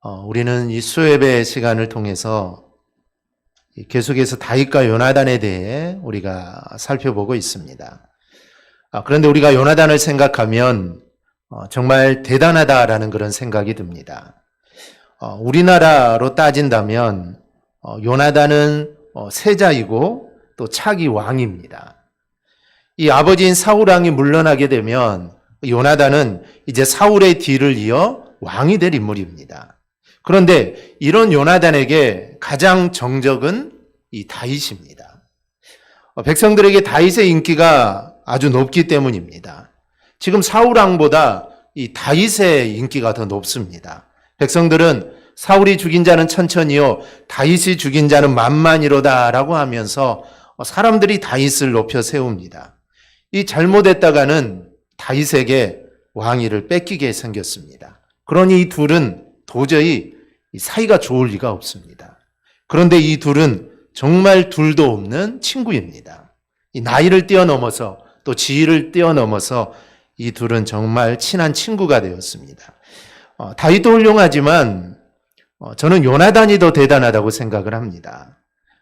우리는 이 수요예배 시간을 통해서 계속해서 다윗과 요나단에 대해 우리가 살펴보고 있습니다. 그런데 우리가 요나단을 생각하면 정말 대단하다라는 그런 생각이 듭니다. 우리나라로 따진다면 요나단은 세자이고 또 차기 왕입니다. 이 아버지인 사울 왕이 물러나게 되면 요나단은 이제 사울의 뒤를 이어 왕이 될 인물입니다. 그런데 이런 요나단에게 가장 정적은 이 다윗입니다. 백성들에게 다윗의 인기가 아주 높기 때문입니다. 지금 사울 왕보다 이 다윗의 인기가 더 높습니다. 백성들은 사울이 죽인 자는 천천히요 다윗이 죽인 자는 만만이로다라고 하면서 사람들이 다윗을 높여 세웁니다. 이 잘못했다가는 다윗에게 왕위를 뺏기게 생겼습니다. 그러니 이 둘은 도저히 사이가 좋을 리가 없습니다. 그런데 이 둘은 정말 둘도 없는 친구입니다. 이 나이를 뛰어넘어서 또 지위를 뛰어넘어서 이 둘은 정말 친한 친구가 되었습니다. 다윗도 훌륭하지만 저는 요나단이 더 대단하다고 생각을 합니다.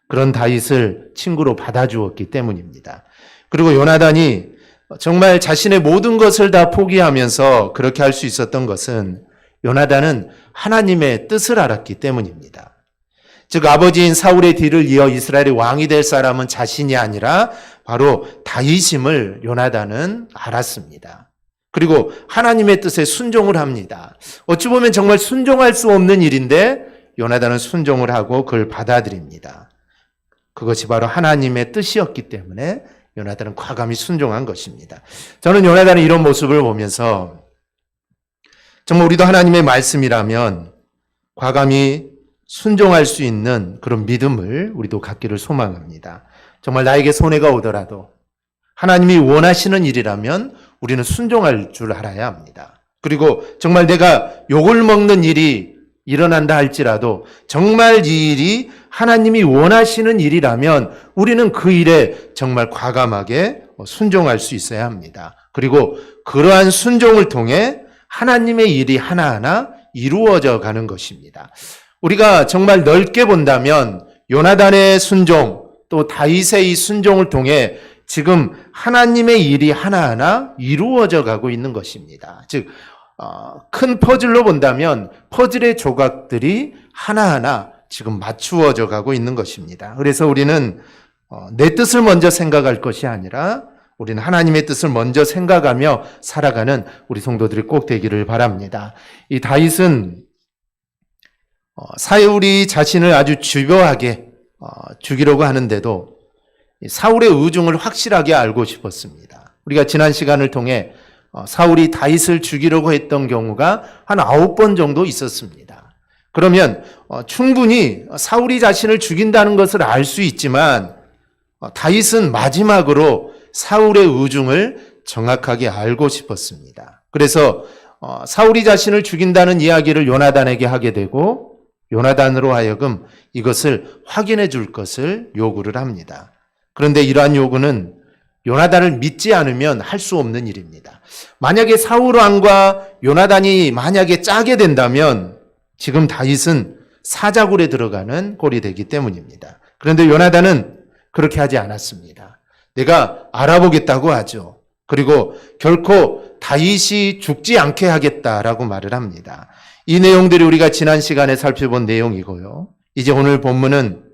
그런 다윗을 친구로 받아주었기 때문입니다. 그리고 요나단이 정말 자신의 모든 것을 다 포기하면서 그렇게 할 수 있었던 것은 요나단은 하나님의 뜻을 알았기 때문입니다. 즉 아버지인 사울의 뒤를 이어 이스라엘의 왕이 될 사람은 자신이 아니라 바로 다윗임을 요나단은 알았습니다. 그리고 하나님의 뜻에 순종을 합니다. 어찌 보면 정말 순종할 수 없는 일인데 요나단은 순종을 하고 그걸 받아들입니다. 그것이 바로 하나님의 뜻이었기 때문에 요나단은 과감히 순종한 것입니다. 저는 요나단의 이런 모습을 보면서 정말 우리도 하나님의 말씀이라면 과감히 순종할 수 있는 그런 믿음을 우리도 갖기를 소망합니다. 정말 나에게 손해가 오더라도 하나님이 원하시는 일이라면 우리는 순종할 줄 알아야 합니다. 그리고 정말 내가 욕을 먹는 일이 일어난다 할지라도 정말 이 일이 하나님이 원하시는 일이라면 우리는 그 일에 정말 과감하게 순종할 수 있어야 합니다. 그리고 그러한 순종을 통해 하나님의 일이 하나하나 이루어져 가는 것입니다. 우리가 정말 넓게 본다면 요나단의 순종 또 다윗의 이 순종을 통해 지금 하나님의 일이 하나하나 이루어져 가고 있는 것입니다. 즉 큰 퍼즐로 본다면 퍼즐의 조각들이 하나하나 지금 맞추어져 가고 있는 것입니다. 그래서 우리는 내 뜻을 먼저 생각할 것이 아니라 우리는 하나님의 뜻을 먼저 생각하며 살아가는 우리 성도들이 꼭 되기를 바랍니다. 이 다윗은 사울이 자신을 아주 집요하게 죽이려고 하는데도 사울의 의중을 확실하게 알고 싶었습니다. 우리가 지난 시간을 통해 사울이 다윗을 죽이려고 했던 경우가 한 9번 정도 있었습니다. 그러면 충분히 사울이 자신을 죽인다는 것을 알 수 있지만 다윗은 마지막으로 사울의 의중을 정확하게 알고 싶었습니다. 그래서 사울이 자신을 죽인다는 이야기를 요나단에게 하게 되고 요나단으로 하여금 이것을 확인해 줄 것을 요구를 합니다. 그런데 이러한 요구는 요나단을 믿지 않으면 할 수 없는 일입니다. 만약에 사울 왕과 요나단이 만약에 짜게 된다면 지금 다윗은 사자굴에 들어가는 꼴이 되기 때문입니다. 그런데 요나단은 그렇게 하지 않았습니다. 내가 알아보겠다고 하죠. 그리고 결코 다윗이 죽지 않게 하겠다라고 말을 합니다. 이 내용들이 우리가 지난 시간에 살펴본 내용이고요. 이제 오늘 본문은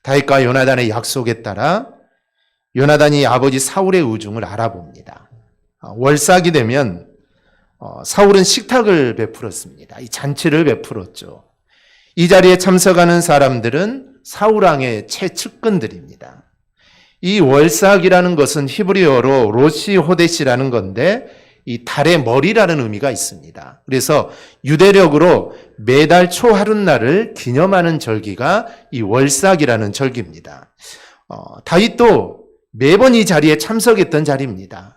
다윗과 요나단의 약속에 따라 요나단이 아버지 사울의 의중을 알아봅니다. 월삭이 되면 사울은 식탁을 베풀었습니다. 이 잔치를 베풀었죠. 이 자리에 참석하는 사람들은 사울 왕의 최측근들입니다. 이 월삭이라는 것은 히브리어로 로시 호데시라는 건데 이 달의 머리라는 의미가 있습니다. 그래서 유대력으로 매달 초하룻날을 기념하는 절기가 이 월삭이라는 절기입니다. 다윗도 매번 이 자리에 참석했던 자리입니다.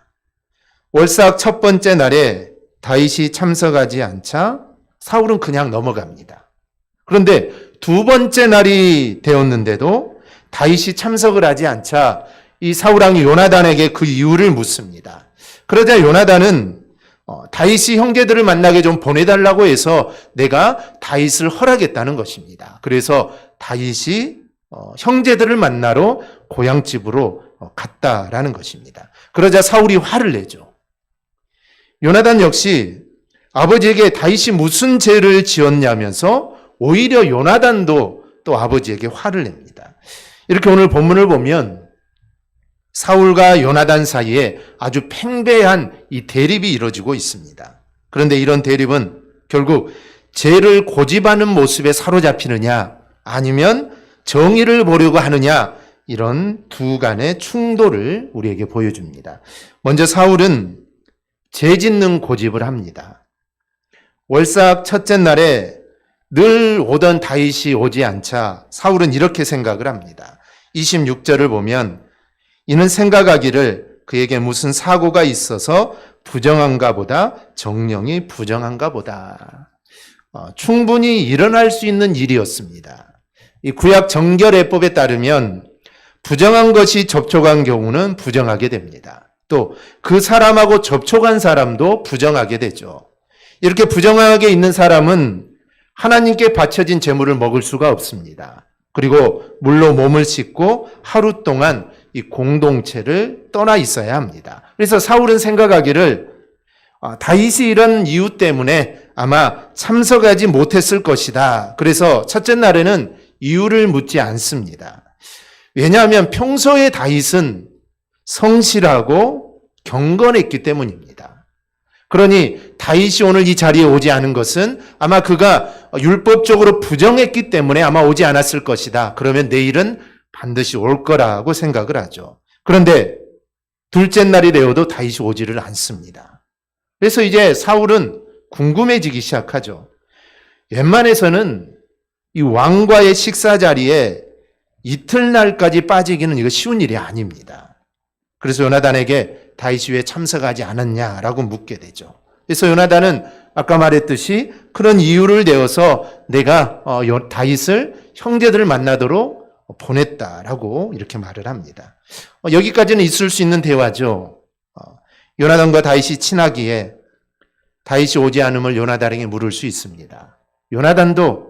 월삭 첫 번째 날에 다윗이 참석하지 않자 사울은 그냥 넘어갑니다. 그런데 두 번째 날이 되었는데도 다윗이 참석을 하지 않자 이 사울 왕이 요나단에게 그 이유를 묻습니다. 그러자 요나단은 다윗이 형제들을 만나게 좀 보내달라고 해서 내가 다윗을 허락했다는 것입니다. 그래서 다윗이 형제들을 만나러 고향집으로 갔다라는 것입니다. 그러자 사울이 화를 내죠. 요나단 역시 아버지에게 다윗이 무슨 죄를 지었냐면서 오히려 요나단도 또 아버지에게 화를 냅니다. 이렇게 오늘 본문을 보면 사울과 요나단 사이에 아주 팽배한 이 대립이 이루어지고 있습니다. 그런데 이런 대립은 결국 죄를 고집하는 모습에 사로잡히느냐 아니면 정의를 보려고 하느냐 이런 두 간의 충돌을 우리에게 보여줍니다. 먼저 사울은 죄 짓는 고집을 합니다. 월삭 첫째 날에 늘 오던 다윗이 오지 않자 사울은 이렇게 생각을 합니다. 26절을 보면 이는 생각하기를 그에게 무슨 사고가 있어서 부정한가 보다 정령이 부정한가 보다. 충분히 일어날 수 있는 일이었습니다. 이 구약 정결예법에 따르면 부정한 것이 접촉한 경우는 부정하게 됩니다. 또 그 사람하고 접촉한 사람도 부정하게 되죠. 이렇게 부정하게 있는 사람은 하나님께 바쳐진 제물을 먹을 수가 없습니다. 그리고 물로 몸을 씻고 하루 동안 이 공동체를 떠나 있어야 합니다. 그래서 사울은 생각하기를 다윗이 이런 이유 때문에 아마 참석하지 못했을 것이다. 그래서 첫째 날에는 이유를 묻지 않습니다. 왜냐하면 평소에 다윗은 성실하고 경건했기 때문입니다. 그러니 다윗이 오늘 이 자리에 오지 않은 것은 아마 그가 율법적으로 부정했기 때문에 아마 오지 않았을 것이다. 그러면 내일은 반드시 올 거라고 생각을 하죠. 그런데 둘째 날이 되어도 다윗이 오지를 않습니다. 그래서 이제 사울은 궁금해지기 시작하죠. 웬만해서는 이 왕과의 식사 자리에 이틀날까지 빠지기는 이거 쉬운 일이 아닙니다. 그래서 요나단에게 다윗이 왜 참석하지 않았냐라고 묻게 되죠. 그래서 요나단은 아까 말했듯이 그런 이유를 내어서 내가 다윗을 형제들을 만나도록 보냈다라고 이렇게 말을 합니다. 여기까지는 있을 수 있는 대화죠. 요나단과 다윗이 친하기에 다윗이 오지 않음을 요나단에게 물을 수 있습니다. 요나단도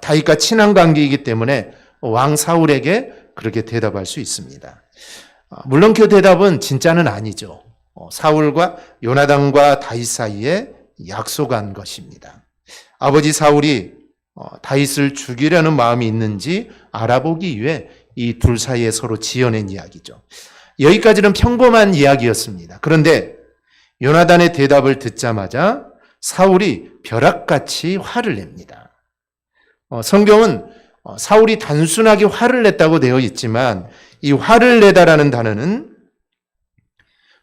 다윗과 친한 관계이기 때문에 왕 사울에게 그렇게 대답할 수 있습니다. 물론 그 대답은 진짜는 아니죠. 사울과 요나단과 다윗 사이에 약속한 것입니다. 아버지 사울이 다윗을 죽이려는 마음이 있는지 알아보기 위해 이 둘 사이에 서로 지어낸 이야기죠. 여기까지는 평범한 이야기였습니다. 그런데 요나단의 대답을 듣자마자 사울이 벼락같이 화를 냅니다. 성경은 사울이 단순하게 화를 냈다고 되어 있지만 이 화를 내다라는 단어는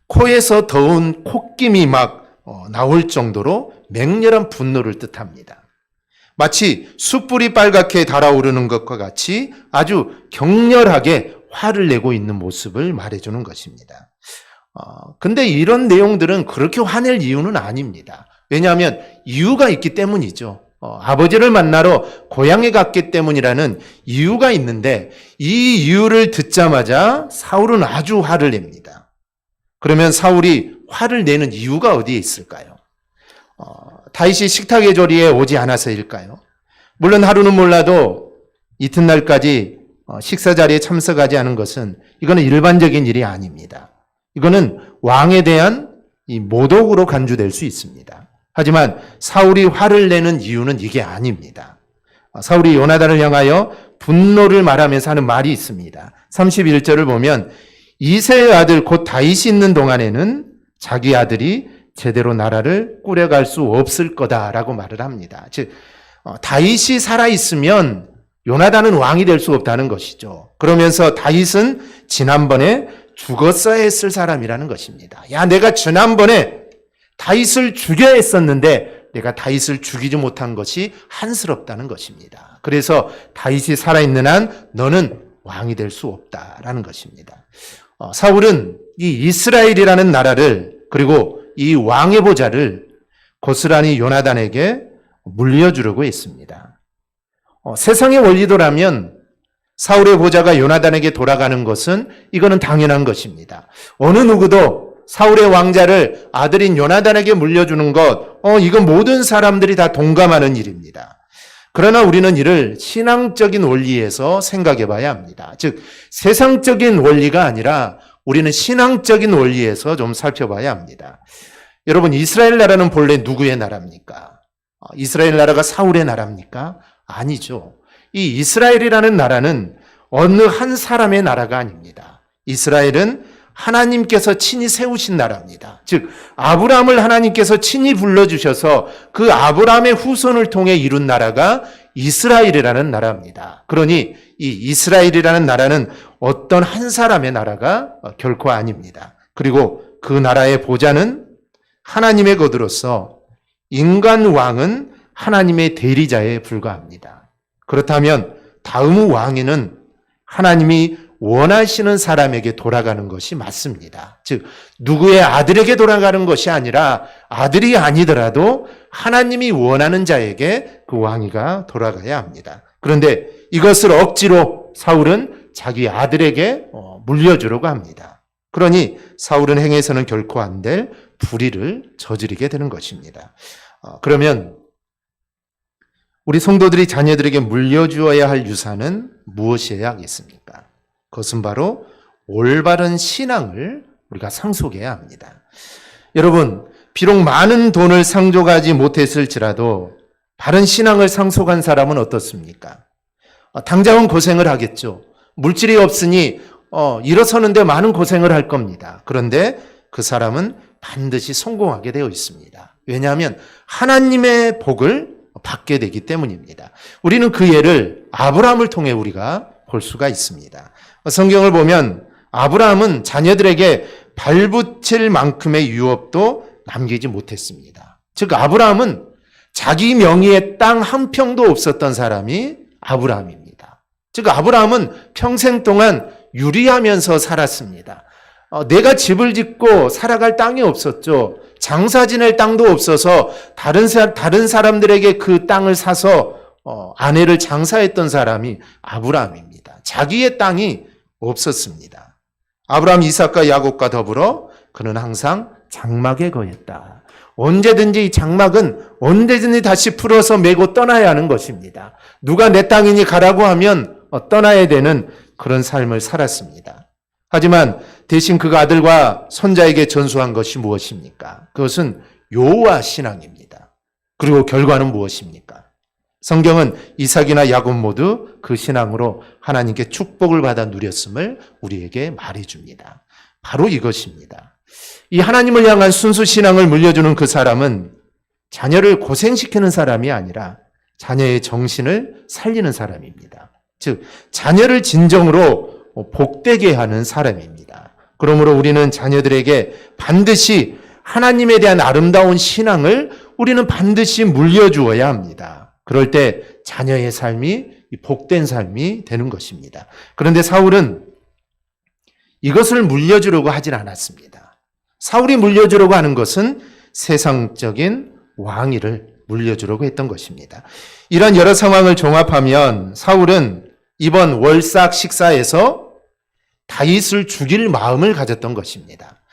코에서 더운 콧김이 막 나올 정도로 맹렬한 분노를 뜻합니다. 마치 숯불이 빨갛게 달아오르는 것과 같이 아주 격렬하게 화를 내고 있는 모습을 말해주는 것입니다. 근데 이런 내용들은 그렇게 화낼 이유는 아닙니다. 왜냐하면 이유가 있기 때문이죠. 아버지를 만나러 고향에 갔기 때문이라는 이유가 있는데 이 이유를 듣자마자 사울은 아주 화를 냅니다. 그러면 사울이 화를 내는 이유가 어디에 있을까요? 다윗이 식탁의 조리에 오지 않아서일까요? 물론 하루는 몰라도 이튿날까지 식사 자리에 참석하지 않은 것은 이거는 일반적인 일이 아닙니다. 이거는 왕에 대한 이 모독으로 간주될 수 있습니다. 하지만 사울이 화를 내는 이유는 이게 아닙니다. 사울이 요나단을 향하여 분노를 말하면서 하는 말이 있습니다. 31절을 보면 이새의 아들 곧 다윗이 있는 동안에는 자기 아들이 제대로 나라를 꾸려갈 수 없을 거다라고 말을 합니다. 즉 다윗이 살아있으면 요나단은 왕이 될 수 없다는 것이죠. 그러면서 다윗은 지난번에 죽었어야 했을 사람이라는 것입니다. 야, 내가 지난번에 다윗을 죽여야 했었는데 내가 다윗을 죽이지 못한 것이 한스럽다는 것입니다. 그래서 다윗이 살아있는 한 너는 왕이 될 수 없다라는 것입니다. 사울은 이 이스라엘이라는 나라를 그리고 이 왕의 보좌를 고스란히 요나단에게 물려주려고 했습니다. 세상의 원리도라면 사울의 보좌가 요나단에게 돌아가는 것은 이거는 당연한 것입니다. 어느 누구도 사울의 왕자를 아들인 요나단에게 물려주는 것, 이건 모든 사람들이 다 동감하는 일입니다. 그러나 우리는 이를 신앙적인 원리에서 생각해 봐야 합니다. 즉, 세상적인 원리가 아니라 우리는 신앙적인 원리에서 좀 살펴봐야 합니다. 여러분, 이스라엘 나라는 본래 누구의 나라입니까? 이스라엘 나라가 사울의 나라입니까? 아니죠. 이 이스라엘이라는 나라는 어느 한 사람의 나라가 아닙니다. 이스라엘은 하나님께서 친히 세우신 나라입니다. 즉, 아브라함을 하나님께서 친히 불러주셔서 그 아브라함의 후손을 통해 이룬 나라가 이스라엘이라는 나라입니다. 그러니 이 이스라엘이라는 나라는 어떤 한 사람의 나라가 결코 아닙니다. 그리고 그 나라의 보좌는 하나님의 것으로서 인간 왕은 하나님의 대리자에 불과합니다. 그렇다면 다음 왕위는 하나님이 원하시는 사람에게 돌아가는 것이 맞습니다. 즉, 누구의 아들에게 돌아가는 것이 아니라 아들이 아니더라도 하나님이 원하는 자에게 그 왕위가 돌아가야 합니다. 그런데 이것을 억지로 사울은 자기 아들에게 물려주려고 합니다. 그러니 사울은 행해서는 결코 안 될 불의를 저지르게 되는 것입니다. 그러면 우리 성도들이 자녀들에게 물려주어야 할 유산은 무엇이어야 하겠습니까? 그것은 바로 올바른 신앙을 우리가 상속해야 합니다. 여러분, 비록 많은 돈을 상속하지 못했을지라도 바른 신앙을 상속한 사람은 어떻습니까? 당장은 고생을 하겠죠. 물질이 없으니 일어서는데 많은 고생을 할 겁니다. 그런데 그 사람은 반드시 성공하게 되어 있습니다. 왜냐하면 하나님의 복을 받게 되기 때문입니다. 우리는 그 예를 아브라함을 통해 우리가 볼 수가 있습니다. 성경을 보면 아브라함은 자녀들에게 발붙일 만큼의 유업도 남기지 못했습니다. 즉, 아브라함은 자기 명의의 땅 한 평도 없었던 사람이 아브라함입니다. 즉, 아브라함은 평생 동안 유리하면서 살았습니다. 내가 집을 짓고 살아갈 땅이 없었죠. 장사 지낼 땅도 없어서 다른 사람들에게 그 땅을 사서 아내를 장사했던 사람이 아브라함입니다. 자기의 땅이 없었습니다. 아브라함, 이삭과 야곱과 더불어 그는 항상 장막에 거했다. 언제든지 이 장막은 언제든지 다시 풀어서 메고 떠나야 하는 것입니다. 누가 내 땅이니 가라고 하면 떠나야 되는 그런 삶을 살았습니다. 하지만 대신 그가 아들과 손자에게 전수한 것이 무엇입니까? 그것은 여호와 신앙입니다. 그리고 결과는 무엇입니까? 성경은 이삭이나 야곱 모두 그 신앙으로 하나님께 축복을 받아 누렸음을 우리에게 말해줍니다. 바로 이것입니다. 이 하나님을 향한 순수 신앙을 물려주는 그 사람은 자녀를 고생시키는 사람이 아니라 자녀의 정신을 살리는 사람입니다. 즉, 자녀를 진정으로 복되게 하는 사람입니다. 그러므로 우리는 자녀들에게 반드시 하나님에 대한 아름다운 신앙을 우리는 반드시 물려주어야 합니다. 그럴 때 자녀의 삶이 복된 삶이 되는 것입니다. 그런데 사울은 이것을 물려주려고 하진 않았습니다. 사울이 물려주려고 하는 것은 세상적인 왕위를 물려주려고 했던 것입니다. 이런 여러 상황을 종합하면 사울은 이번 월삭 식사에서 다윗을 죽일 마음을 가졌던 것입니다.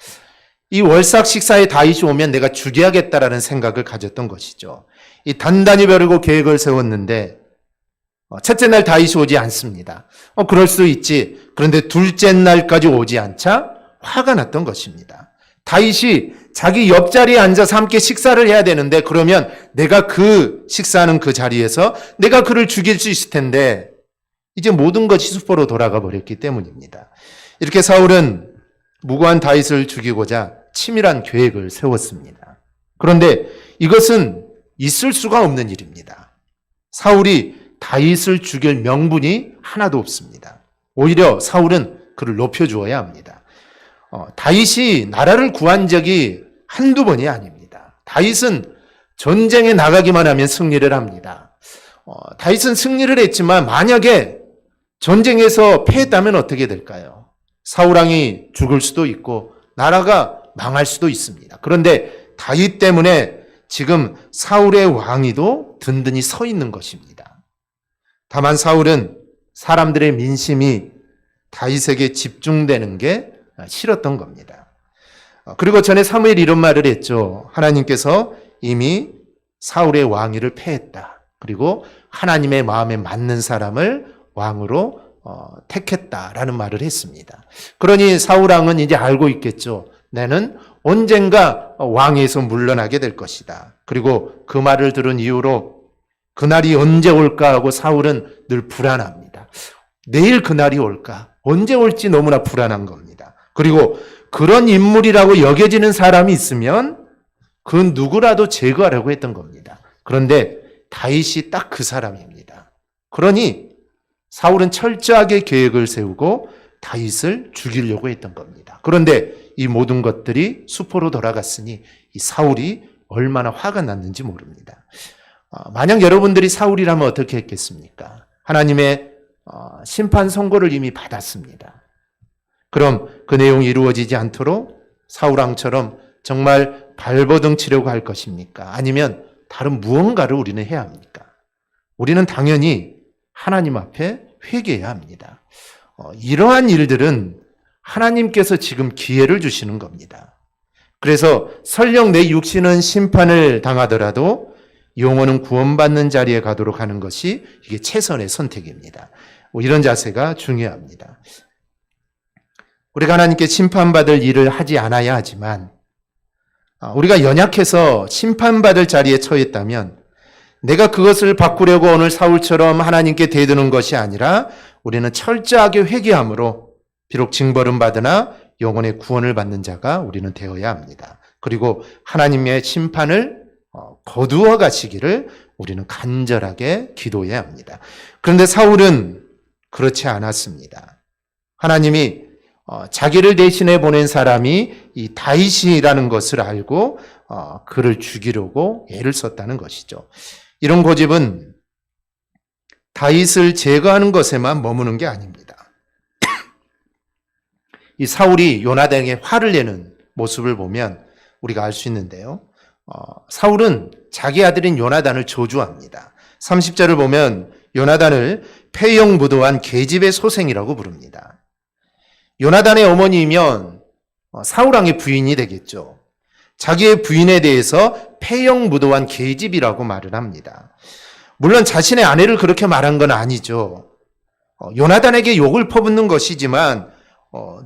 이 월삭 식사에 다윗이 오면 내가 죽여야겠다라는 생각을 가졌던 것이죠. 이 단단히 벼르고 계획을 세웠는데 첫째 날 다윗이 오지 않습니다. 그럴 수 있지. 그런데 둘째 날까지 오지 않자 화가 났던 것입니다. 다윗이 자기 옆자리에 앉아서 함께 식사를 해야 되는데 그러면 내가 그 식사하는 그 자리에서 내가 그를 죽일 수 있을 텐데 이제 모든 것이 수포로 돌아가 버렸기 때문입니다. 이렇게 사울은 무고한 다윗을 죽이고자 치밀한 계획을 세웠습니다. 그런데 이것은 있을 수가 없는 일입니다. 사울이 다윗을 죽일 명분이 하나도 없습니다. 오히려 사울은 그를 높여주어야 합니다. 다윗이 나라를 구한 적이 한두 번이 아닙니다. 다윗은 전쟁에 나가기만 하면 승리를 합니다. 다윗은 승리를 했지만 만약에 전쟁에서 패했다면 어떻게 될까요? 사울왕이 죽을 수도 있고 나라가 망할 수도 있습니다. 그런데 다윗 때문에 지금 사울의 왕위도 든든히 서 있는 것입니다. 다만 사울은 사람들의 민심이 다윗에게 집중되는 게 싫었던 겁니다. 그리고 전에 사무엘이 이런 말을 했죠. 하나님께서 이미 사울의 왕위를 패했다. 그리고 하나님의 마음에 맞는 사람을 왕으로 택했다라는 말을 했습니다. 그러니 사울 왕은 이제 알고 있겠죠. 나는 언젠가 왕위에서 물러나게 될 것이다. 그리고 그 말을 들은 이후로 그날이 언제 올까 하고 사울은 늘 불안합니다. 내일 그날이 올까? 언제 올지 너무나 불안한 겁니다. 그리고 그런 인물이라고 여겨지는 사람이 있으면 그 누구라도 제거하려고 했던 겁니다. 그런데 다윗이 딱 그 사람입니다. 그러니 사울은 철저하게 계획을 세우고 다윗을 죽이려고 했던 겁니다. 그런데 이 모든 것들이 수포로 돌아갔으니 이 사울이 얼마나 화가 났는지 모릅니다. 만약 여러분들이 사울이라면 어떻게 했겠습니까? 하나님의 심판 선고를 이미 받았습니다. 그럼 그 내용이 이루어지지 않도록 사울왕처럼 정말 발버둥 치려고 할 것입니까? 아니면 다른 무언가를 우리는 해야 합니까? 우리는 당연히 하나님 앞에 회개해야 합니다. 이러한 일들은 하나님께서 지금 기회를 주시는 겁니다. 그래서 설령 내 육신은 심판을 당하더라도 영혼은 구원받는 자리에 가도록 하는 것이 이게 최선의 선택입니다. 이런 자세가 중요합니다. 우리가 하나님께 심판받을 일을 하지 않아야 하지만 우리가 연약해서 심판받을 자리에 처했다면 내가 그것을 바꾸려고 오늘 사울처럼 하나님께 대드는 것이 아니라 우리는 철저하게 회개함으로 비록 징벌은 받으나 영혼의 구원을 받는 자가 우리는 되어야 합니다. 그리고 하나님의 심판을 거두어 가시기를 우리는 간절하게 기도해야 합니다. 그런데 사울은 그렇지 않았습니다. 하나님이 자기를 대신해 보낸 사람이 이 다윗이라는 것을 알고 그를 죽이려고 애를 썼다는 것이죠. 이런 고집은 다윗을 제거하는 것에만 머무는 게 아닙니다. 이 사울이 요나단에게 화를 내는 모습을 보면 우리가 알 수 있는데요. 사울은 자기 아들인 요나단을 저주합니다. 30절을 보면 요나단을 패영무도한 계집의 소생이라고 부릅니다. 요나단의 어머니이면 사울왕의 부인이 되겠죠. 자기의 부인에 대해서 패영무도한 계집이라고 말을 합니다. 물론 자신의 아내를 그렇게 말한 건 아니죠. 요나단에게 욕을 퍼붓는 것이지만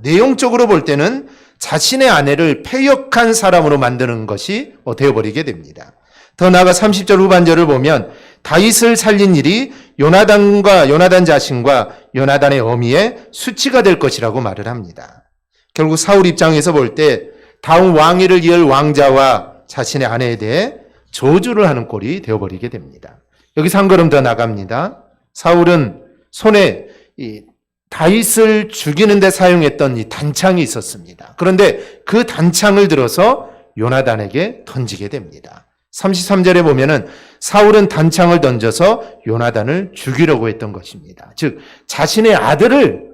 내용적으로 볼 때는 자신의 아내를 패역한 사람으로 만드는 것이 되어버리게 됩니다. 더 나아가 30절 후반절을 보면 다윗을 살린 일이 요나단 자신과 요나단의 어미의 수치가 될 것이라고 말을 합니다. 결국 사울 입장에서 볼 때 다음 왕위를 이을 왕자와 자신의 아내에 대해 저주를 하는 꼴이 되어버리게 됩니다. 여기서 한 걸음 더 나갑니다. 사울은 손에 이 다윗을 죽이는 데 사용했던 이 단창이 있었습니다. 그런데 그 단창을 들어서 요나단에게 던지게 됩니다. 33절에 보면은 사울은 단창을 던져서 요나단을 죽이려고 했던 것입니다. 즉 자신의 아들을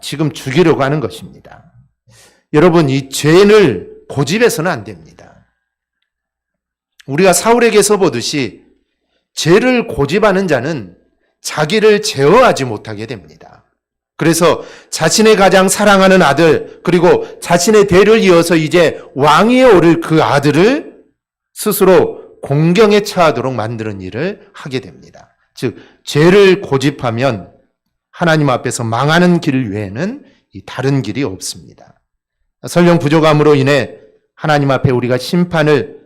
지금 죽이려고 하는 것입니다. 여러분, 이 죄를 고집해서는 안 됩니다. 우리가 사울에게서 보듯이 죄를 고집하는 자는 자기를 제어하지 못하게 됩니다. 그래서 자신의 가장 사랑하는 아들, 그리고 자신의 대를 이어서 이제 왕위에 오를 그 아들을 스스로 공경에 처하도록 만드는 일을 하게 됩니다. 즉 죄를 고집하면 하나님 앞에서 망하는 길 외에는 다른 길이 없습니다. 설령 부족함으로 인해 하나님 앞에 우리가 심판을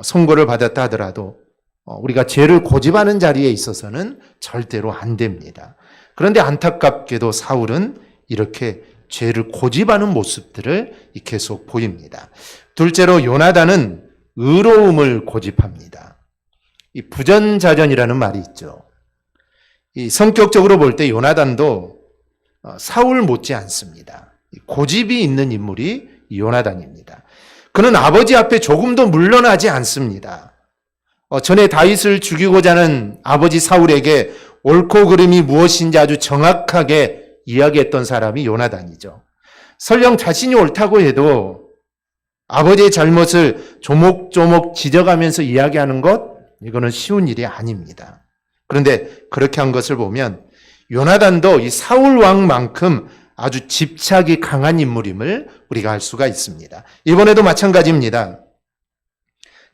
선고를 받았다 하더라도 우리가 죄를 고집하는 자리에 있어서는 절대로 안 됩니다. 그런데 안타깝게도 사울은 이렇게 죄를 고집하는 모습들을 계속 보입니다. 둘째로 요나단은 의로움을 고집합니다. 이 부전자전이라는 말이 있죠. 이 성격적으로 볼 때 요나단도 사울 못지 않습니다. 고집이 있는 인물이 요나단입니다. 그는 아버지 앞에 조금도 물러나지 않습니다. 전에 다윗을 죽이고자 하는 아버지 사울에게 옳고 그름이 무엇인지 아주 정확하게 이야기했던 사람이 요나단이죠. 설령 자신이 옳다고 해도 아버지의 잘못을 조목조목 지적하면서 이야기하는 것, 이거는 쉬운 일이 아닙니다. 그런데 그렇게 한 것을 보면 요나단도 이 사울 왕만큼 아주 집착이 강한 인물임을 우리가 알 수가 있습니다. 이번에도 마찬가지입니다.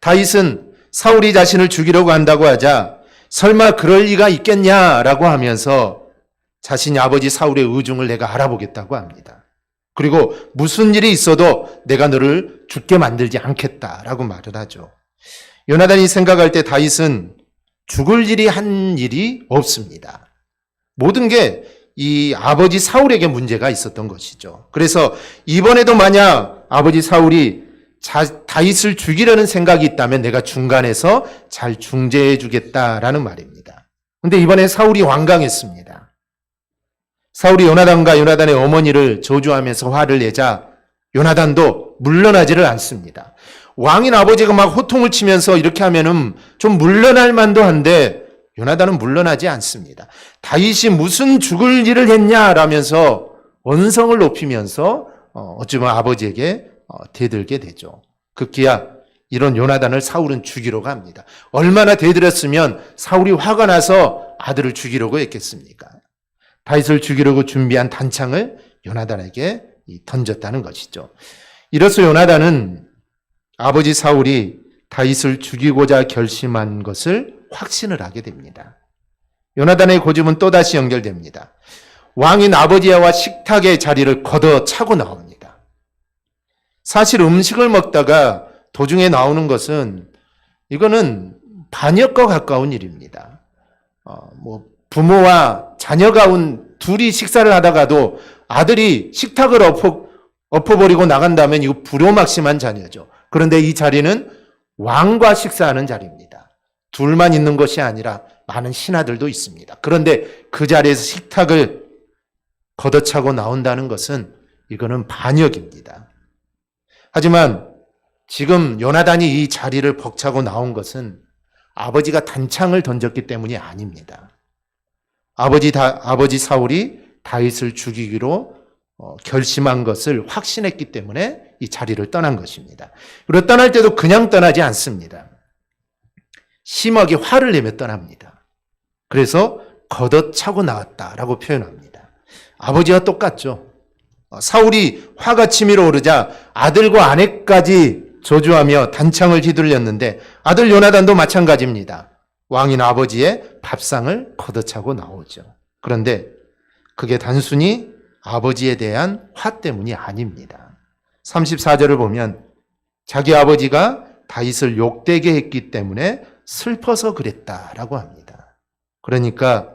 다윗은 사울이 자신을 죽이려고 한다고 하자 설마 그럴 리가 있겠냐라고 하면서 자신이 아버지 사울의 의중을 내가 알아보겠다고 합니다. 그리고 무슨 일이 있어도 내가 너를 죽게 만들지 않겠다라고 말을 하죠. 요나단이 생각할 때 다윗은 죽을 일이 한 일이 없습니다. 모든 게 이 아버지 사울에게 문제가 있었던 것이죠. 그래서 이번에도 만약 아버지 사울이 다윗을 죽이려는 생각이 있다면 내가 중간에서 잘 중재해 주겠다라는 말입니다. 그런데 이번에 사울이 완강했습니다. 사울이 요나단과 요나단의 어머니를 저주하면서 화를 내자 요나단도 물러나지를 않습니다. 왕인 아버지가 막 호통을 치면서 이렇게 하면은 좀 물러날 만도 한데 요나단은 물러나지 않습니다. 다윗이 무슨 죽을 일을 했냐라면서 언성을 높이면서 어쩌면 아버지에게 대들게 되죠. 급기야 이런 요나단을 사울은 죽이려고 합니다. 얼마나 대들었으면 사울이 화가 나서 아들을 죽이려고 했겠습니까? 다윗을 죽이려고 준비한 단창을 요나단에게 던졌다는 것이죠. 이로써 요나단은 아버지 사울이 다윗을 죽이고자 결심한 것을 확신을 하게 됩니다. 요나단의 고집은 또다시 연결됩니다. 왕인 아버지와 식탁의 자리를 걷어차고 나옵니다. 사실 음식을 먹다가 도중에 나오는 것은 이거는 반역과 가까운 일입니다. 부모와 자녀가 둘이 식사를 하다가도 아들이 식탁을 엎어버리고 나간다면 이거 불효막심한 자녀죠. 그런데 이 자리는 왕과 식사하는 자리입니다. 둘만 있는 것이 아니라 많은 신하들도 있습니다. 그런데 그 자리에서 식탁을 걷어차고 나온다는 것은 이거는 반역입니다. 하지만 지금 요나단이 이 자리를 벅차고 나온 것은 아버지가 단창을 던졌기 때문이 아닙니다. 아버지 사울이 다윗을 죽이기로 결심한 것을 확신했기 때문에 이 자리를 떠난 것입니다. 그리고 떠날 때도 그냥 떠나지 않습니다. 심하게 화를 내며 떠납니다. 그래서 걷어차고 나왔다라고 표현합니다. 아버지와 똑같죠. 사울이 화가 치밀어 오르자 아들과 아내까지 저주하며 단창을 휘둘렸는데 아들 요나단도 마찬가지입니다. 왕인 아버지의 밥상을 걷어차고 나오죠. 그런데 그게 단순히 아버지에 대한 화 때문이 아닙니다. 34절을 보면 자기 아버지가 다윗을 욕되게 했기 때문에 슬퍼서 그랬다라고 합니다. 그러니까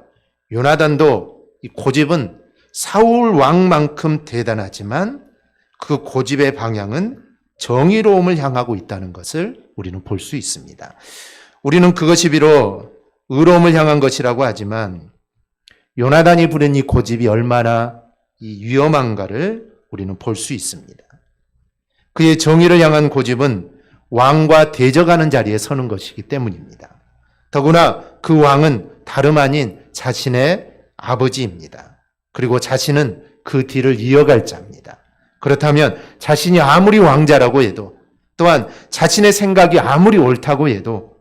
요나단도 이 고집은 사울 왕만큼 대단하지만 그 고집의 방향은 정의로움을 향하고 있다는 것을 우리는 볼 수 있습니다. 우리는 그것이 비록 의로움을 향한 것이라고 하지만 요나단이 부린 이 고집이 얼마나 위험한가를 우리는 볼 수 있습니다. 그의 정의를 향한 고집은 왕과 대적하는 자리에 서는 것이기 때문입니다. 더구나 그 왕은 다름 아닌 자신의 아버지입니다. 그리고 자신은 그 뒤를 이어갈 자입니다. 그렇다면 자신이 아무리 왕자라고 해도 또한 자신의 생각이 아무리 옳다고 해도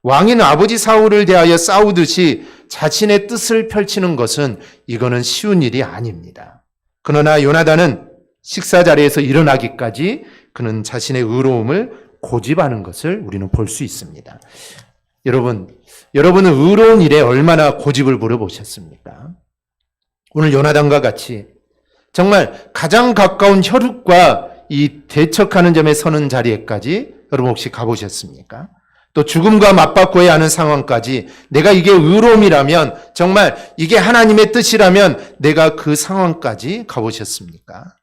왕인 아버지 사울을 대하여 싸우듯이 자신의 뜻을 펼치는 것은 이거는 쉬운 일이 아닙니다. 그러나 요나단은 식사 자리에서 일어나기까지 그는 자신의 의로움을 고집하는 것을 우리는 볼 수 있습니다. 여러분은 의로운 일에 얼마나 고집을 부려보셨습니까? 오늘 요나단과 같이 정말 가장 가까운 혈육과 이 대척하는 점에 서는 자리에까지 여러분 혹시 가보셨습니까? 또 죽음과 맞바꿔야 하는 상황까지 내가 이게 의로움이라면 정말 이게 하나님의 뜻이라면 내가 그 상황까지 가보셨습니까?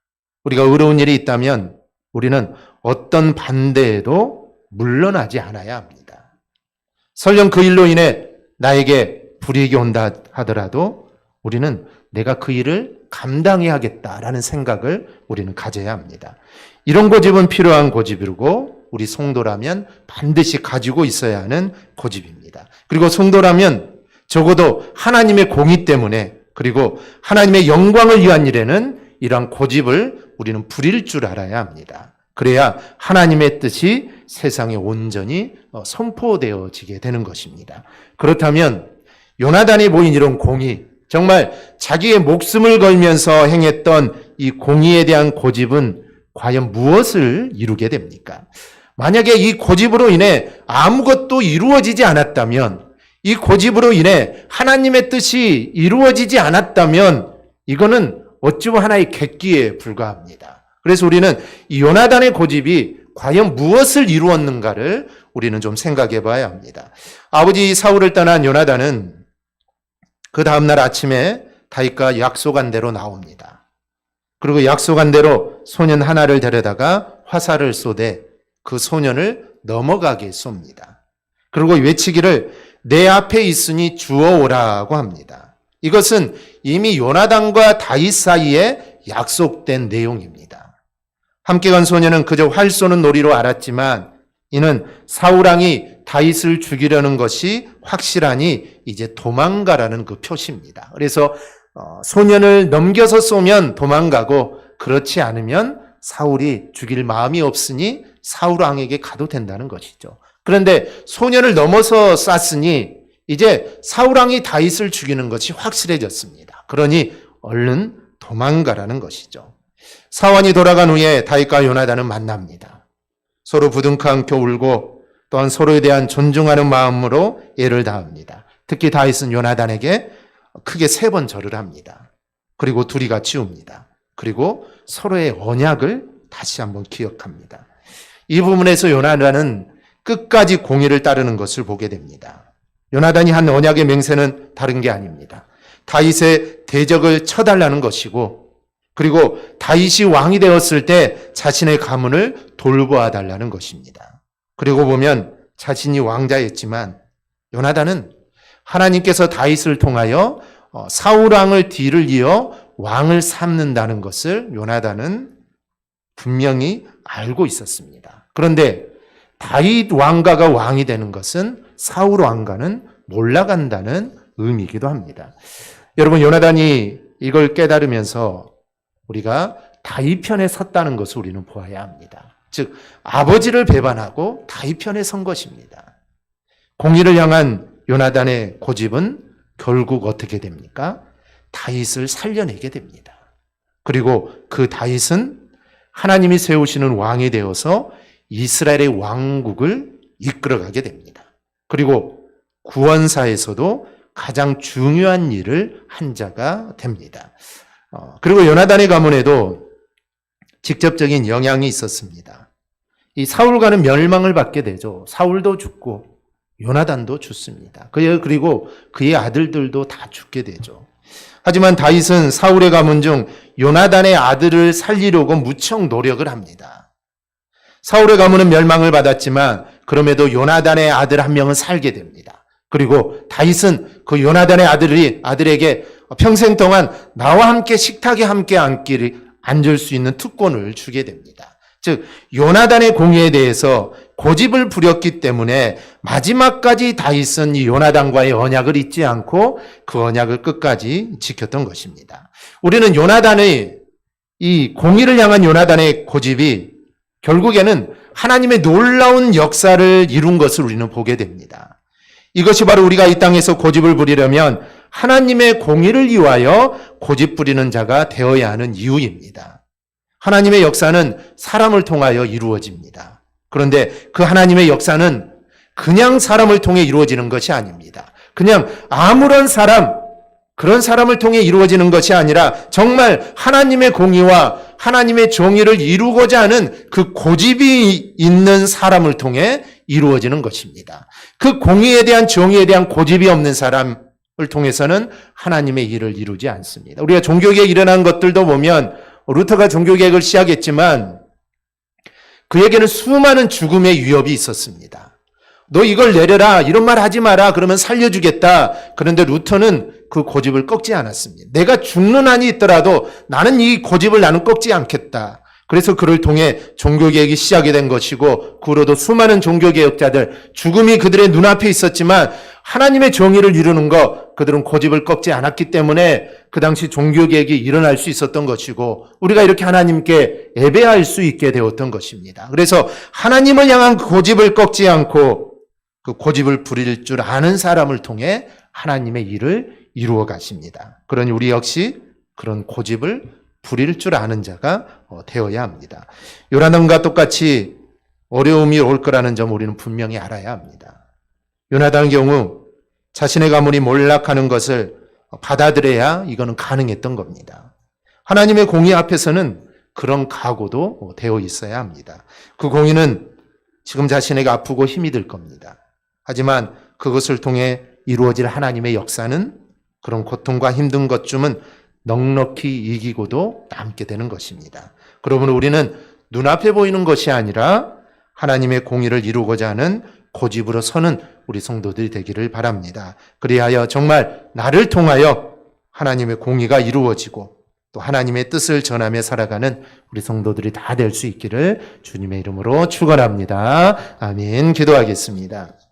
우리가 의로운 일이 있다면 우리는 어떤 반대에도 물러나지 않아야 합니다. 설령 그 일로 인해 나에게 불이익이 온다 하더라도 우리는 내가 그 일을 감당해야겠다라는 생각을 우리는 가져야 합니다. 이런 고집은 필요한 고집이고 우리 성도라면 반드시 가지고 있어야 하는 고집입니다. 그리고 성도라면 적어도 하나님의 공의 때문에 그리고 하나님의 영광을 위한 일에는 이러한 고집을 우리는 부릴 줄 알아야 합니다. 그래야 하나님의 뜻이 세상에 온전히 선포되어지게 되는 것입니다. 그렇다면 요나단이 보인 이런 공의, 정말 자기의 목숨을 걸면서 행했던 이 공의에 대한 고집은 과연 무엇을 이루게 됩니까? 만약에 이 고집으로 인해 아무것도 이루어지지 않았다면, 이 고집으로 인해 하나님의 뜻이 이루어지지 않았다면 이거는 어찌 보면 하나의 객기에 불과합니다. 그래서 우리는 이 요나단의 고집이 과연 무엇을 이루었는가를 우리는 좀 생각해 봐야 합니다. 아버지 사울을 떠난 요나단은 그 다음날 아침에 다윗과 약속한 대로 나옵니다. 그리고 약속한 대로 소년 하나를 데려다가 화살을 쏘되 그 소년을 넘어가게 쏩니다. 그리고 외치기를 내 앞에 있으니 주워오라고 합니다. 이것은 이미 요나단과 다윗 사이에 약속된 내용입니다. 함께 간 소년은 그저 활 쏘는 놀이로 알았지만 이는 사울왕이 다윗을 죽이려는 것이 확실하니 이제 도망가라는 그 표시입니다. 그래서 소년을 넘겨서 쏘면 도망가고 그렇지 않으면 사울이 죽일 마음이 없으니 사울왕에게 가도 된다는 것이죠. 그런데 소년을 넘어서 쐈으니 이제 사울왕이 다윗을 죽이는 것이 확실해졌습니다. 그러니 얼른 도망가라는 것이죠. 사환이 돌아간 후에 다윗과 요나단은 만납니다. 서로 부둥켜 안고 울고 또한 서로에 대한 존중하는 마음으로 애를 다합니다. 특히 다윗은 요나단에게 크게 3번 절을 합니다. 그리고 둘이 같이 웁니다. 그리고 서로의 언약을 다시 한번 기억합니다. 이 부분에서 요나단은 끝까지 공의를 따르는 것을 보게 됩니다. 요나단이 한 언약의 맹세는 다른 게 아닙니다. 다윗의 대적을 쳐달라는 것이고 그리고 다윗이 왕이 되었을 때 자신의 가문을 돌보아 달라는 것입니다. 그리고 보면 자신이 왕자였지만 요나단은 하나님께서 다윗을 통하여 사울 왕을 뒤를 이어 왕을 삼는다는 것을 요나단은 분명히 알고 있었습니다. 그런데 다윗 왕가가 왕이 되는 것은 사울 왕가는 몰라간다는 의미이기도 합니다. 여러분, 요나단이 이걸 깨달으면서 우리가 다윗 편에 섰다는 것을 우리는 보아야 합니다. 즉 아버지를 배반하고 다윗 편에 선 것입니다. 공의를 향한 요나단의 고집은 결국 어떻게 됩니까? 다윗을 살려내게 됩니다. 그리고 그 다윗은 하나님이 세우시는 왕이 되어서 이스라엘의 왕국을 이끌어가게 됩니다. 그리고 구원사에서도 가장 중요한 일을 한 자가 됩니다. 그리고 요나단의 가문에도 직접적인 영향이 있었습니다. 이 사울과는 멸망을 받게 되죠. 사울도 죽고 요나단도 죽습니다. 그리고 그의 아들들도 다 죽게 되죠. 하지만 다윗은 사울의 가문 중 요나단의 아들을 살리려고 무척 노력을 합니다. 사울의 가문은 멸망을 받았지만 그럼에도 요나단의 아들 한 명은 살게 됩니다. 그리고 다윗은 그 요나단의 아들에게 평생 동안 나와 함께 식탁에 함께 앉을 수 있는 특권을 주게 됩니다. 즉 요나단의 공의에 대해서 고집을 부렸기 때문에 마지막까지 다윗은 이 요나단과의 언약을 잊지 않고 그 언약을 끝까지 지켰던 것입니다. 우리는 요나단의 이 공의를 향한 요나단의 고집이 결국에는 하나님의 놀라운 역사를 이룬 것을 우리는 보게 됩니다. 이것이 바로 우리가 이 땅에서 고집을 부리려면 하나님의 공의를 위하여 고집 부리는 자가 되어야 하는 이유입니다. 하나님의 역사는 사람을 통하여 이루어집니다. 그런데 그 하나님의 역사는 그냥 사람을 통해 이루어지는 것이 아닙니다. 그냥 아무런 그런 사람을 통해 이루어지는 것이 아니라 정말 하나님의 공의와 하나님의 정의를 이루고자 하는 그 고집이 있는 사람을 통해 이루어지는 것입니다. 그 공의에 대한 정의에 대한 고집이 없는 사람을 통해서는 하나님의 일을 이루지 않습니다. 우리가 종교개혁 일어난 것들도 보면 루터가 종교개혁을 시작했지만 그에게는 수많은 죽음의 위협이 있었습니다. 너 이걸 내려라, 이런 말 하지 마라, 그러면 살려주겠다. 그런데 루터는 그 고집을 꺾지 않았습니다. 내가 죽는 한이 있더라도 나는 이 고집을 나는 꺾지 않겠다. 그래서 그를 통해 종교개혁이 시작이 된 것이고 그 후로도 수많은 종교개혁자들, 죽음이 그들의 눈앞에 있었지만 하나님의 정의를 이루는 것, 그들은 고집을 꺾지 않았기 때문에 그 당시 종교개혁이 일어날 수 있었던 것이고 우리가 이렇게 하나님께 예배할 수 있게 되었던 것입니다. 그래서 하나님을 향한 고집을 꺾지 않고 그 고집을 부릴 줄 아는 사람을 통해 하나님의 일을 이루어 가십니다. 그러니 우리 역시 그런 고집을 부릴 줄 아는 자가 되어야 합니다. 요나단과 똑같이 어려움이 올 거라는 점 우리는 분명히 알아야 합니다. 요나단의 경우 자신의 가문이 몰락하는 것을 받아들여야 이거는 가능했던 겁니다. 하나님의 공의 앞에서는 그런 각오도 되어 있어야 합니다. 그 공의는 지금 자신에게 아프고 힘이 들 겁니다. 하지만 그것을 통해 이루어질 하나님의 역사는 그런 고통과 힘든 것쯤은 넉넉히 이기고도 남게 되는 것입니다. 그러므로 우리는 눈앞에 보이는 것이 아니라 하나님의 공의를 이루고자 하는 고집으로 서는 우리 성도들이 되기를 바랍니다. 그리하여 정말 나를 통하여 하나님의 공의가 이루어지고 또 하나님의 뜻을 전하며 살아가는 우리 성도들이 다 될 수 있기를 주님의 이름으로 축원합니다. 아멘. 기도하겠습니다.